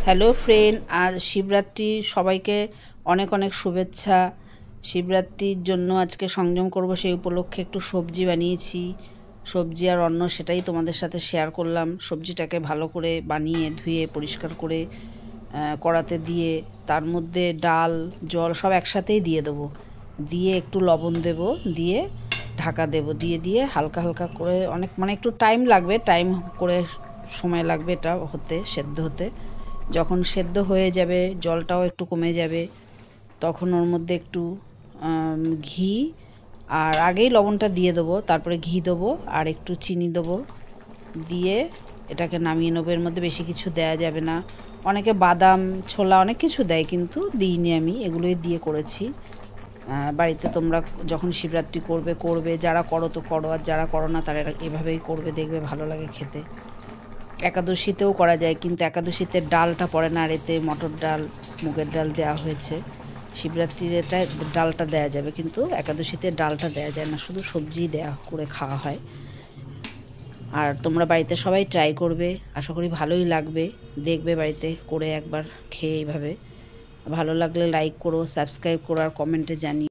Hello friend, আজ শিবরাত্রি, সবাইকে অনেক অনেক শুভেচ্ছা। শিবরাত্রির জন্য আজকে সংযম করব, সেই উপলক্ষে একটু সবজি বানিয়েছি। সবজি আর অন্ন সেটাই তোমাদের সাথে শেয়ার করলাম। সবজিটাকে ভালো করে বানিয়ে ধুয়ে পরিষ্কার করে কড়াতে দিয়ে তার মধ্যে ডাল, জল সব একসাথেই দিয়ে দেবো। দিয়ে একটু লবণ দেব, দিয়ে ঢাকা দেব, দিয়ে দিয়ে হালকা হালকা করে একটু টাইম লাগবে, টাইম করে সময় লাগবে এটা হতে, সেদ্ধ হতে। যখন সেদ্ধ হয়ে যাবে, জলটাও একটু কমে যাবে, তখন ওর মধ্যে একটু ঘি, আর আগেই লবণটা দিয়ে দেবো, তারপরে ঘি দেবো আর একটু চিনি দেবো, দিয়ে এটাকে নামিয়ে নেবো। এর মধ্যে বেশি কিছু দেয়া যাবে না। অনেকে বাদাম, ছোলা অনেক কিছু দেয়, কিন্তু দিইনি, আমি এগুলোই দিয়ে করেছি। বাড়িতে তোমরা যখন শিবরাত্রি করবে, যারা করো তো করো, আর যারা করো না তারা এভাবেই করবে, দেখবে ভালো লাগে খেতে। একাদশীতেও করা যায়, কিন্তু একাদশীতে ডালটা পড়ে না, আর এতে মটর ডাল, মুগের ডাল দেওয়া হয়েছে। শিবরাত্রির এটা ডালটা দেয়া যাবে, কিন্তু একাদশীতে ডালটা দেয়া যায় না, শুধু সবজি দেয়া করে খাওয়া হয়। আর তোমরা বাড়িতে সবাই ট্রাই করবে, আশা করি ভালোই লাগবে। দেখবে বাড়িতে করে একবার খেয়ে এইভাবে। ভালো লাগলে লাইক করো, সাবস্ক্রাইব করো আর কমেন্টে জানিও।